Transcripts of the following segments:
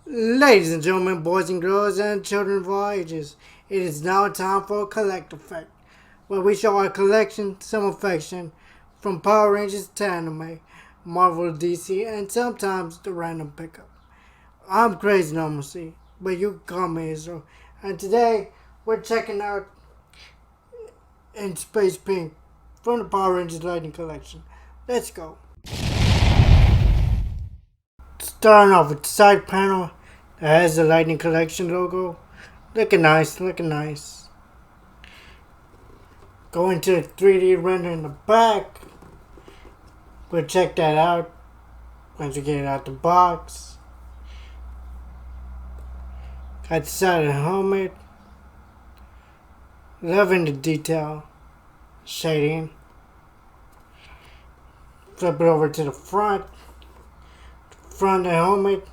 Ladies and gentlemen, boys and girls, and children of all ages, it is now time for a collect effect, where we show our collection some affection from Power Rangers to anime, Marvel to DC, and sometimes the random pickup. I'm Crazy Normalcy, but you can call me Israel, and today we're checking out In Space Pink from the Power Rangers Lightning Collection. Let's go. Starting off with the side panel that has the Lightning Collection logo. Looking nice, looking nice. Going to the 3D render in the back. We'll check that out once we get it out the box. Got the side of the helmet. Loving the detail. Shading. Flip it over to the front. Front of the helmet.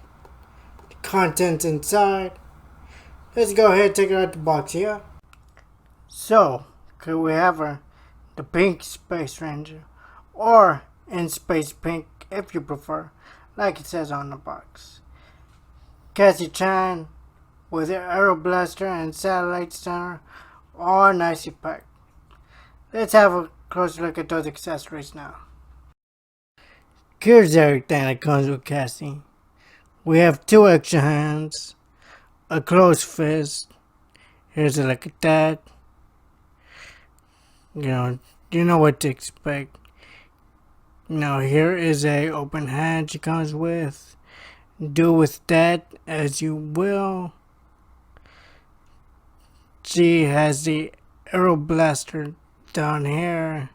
The contents inside. Let's go ahead and take it out the box here. So, could we have the pink Space Ranger, or in Space Pink if you prefer, like it says on the box. Cassie-chan with her Aero Blaster and Satellite Stunner, all nicely packed. Let's have a closer look at those accessories now. Here's everything that comes with Cassie. We have 2 extra hands, a closed fist. Here's a look at that. You know what to expect. Now here is a open hand she comes with. Do with that as you will. She has the Aero Blaster down here.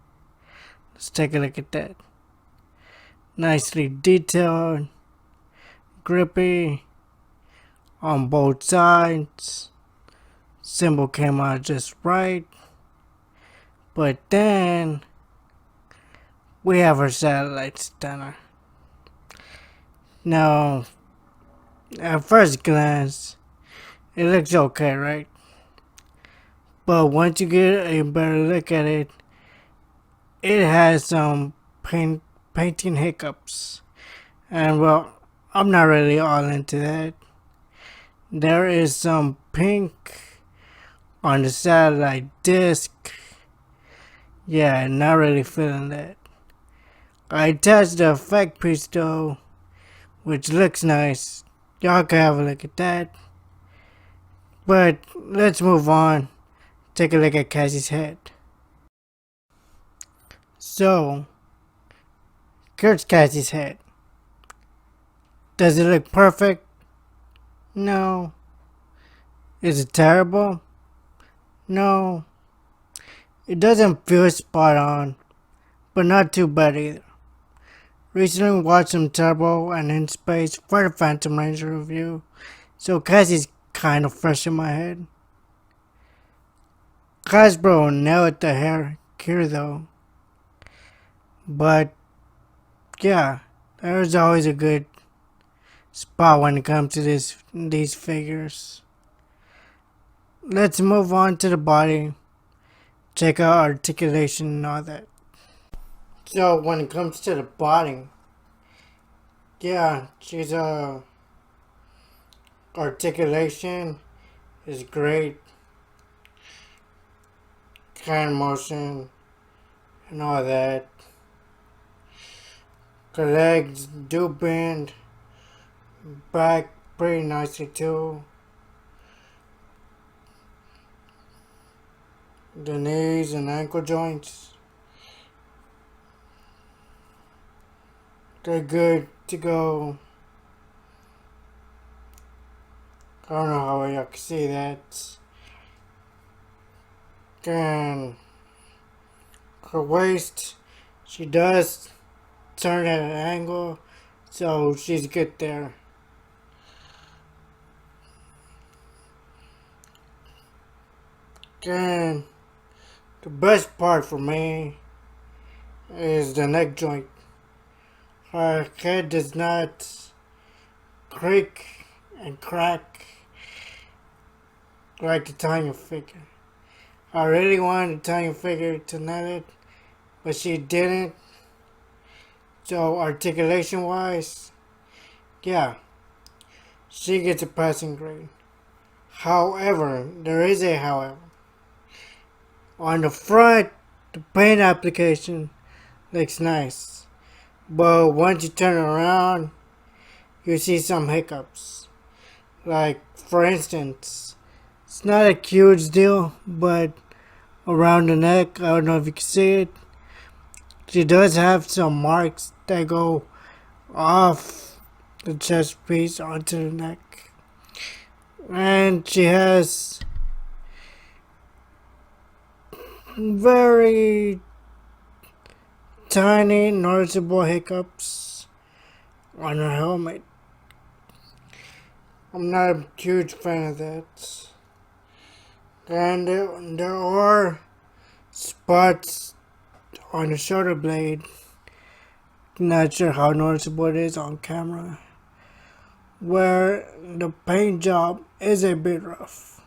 Let's take a look at that. Nicely detailed, grippy on both sides. Symbol came out just right. But then we have our Satellite Stunner. Now, at first glance, it looks okay, right? But once you get a better look at it, it has some painting hiccups. And well, I'm not really all into that. There is some pink on the satellite disc. Yeah, not really feeling that. I attached the effect piece though, which looks nice. Y'all can have a look at that. But let's move on. Take a look at Cassie's head. So, here's Cassie's head. Does it look perfect? No. Is it terrible? No. It doesn't feel spot on, but not too bad either. Recently watched some Turbo and In Space for the Phantom Ranger review, so Cassie's kind of fresh in my head. Hasbro nailed the hair here though. But yeah, there's always a good spot when it comes to these figures. Let's move on to the body. Check out articulation and all that. So when it comes to the body, yeah, she's articulation is great. Hand motion and all that. The legs do bend back pretty nicely too. The knees and ankle joints, they're good to go. I don't know how y'all can see that. And her waist, she does turn at an angle, so she's good there. And the best part for me is the neck joint. Her head does not creak and crack like the Tanya figure. I really wanted the Tanya figure to nail it, but she didn't. So articulation wise, yeah, she gets a passing grade. However, there is a however. On the front, the paint application looks nice. But once you turn around, you see some hiccups. Like, for instance, it's not a huge deal, but around the neck, I don't know if you can see it, she does have some marks that go off the chest piece onto the neck. And she has very tiny, noticeable hiccups on her helmet. I'm not a huge fan of that. And there are spots on the shoulder blade. Not sure how noticeable it is on camera, where the paint job is a bit rough.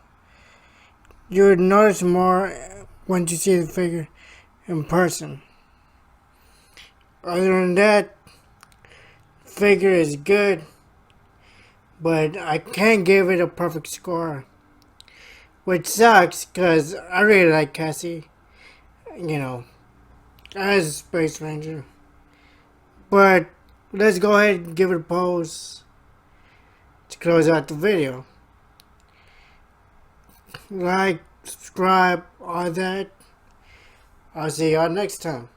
You would notice more once you see the figure in person. Other than that, figure is good, but I can't give it a perfect score. Which sucks, because I really like Cassie, as a Space Ranger. But let's go ahead and give it a pose to close out the video. Like, subscribe, all that. I'll see y'all next time.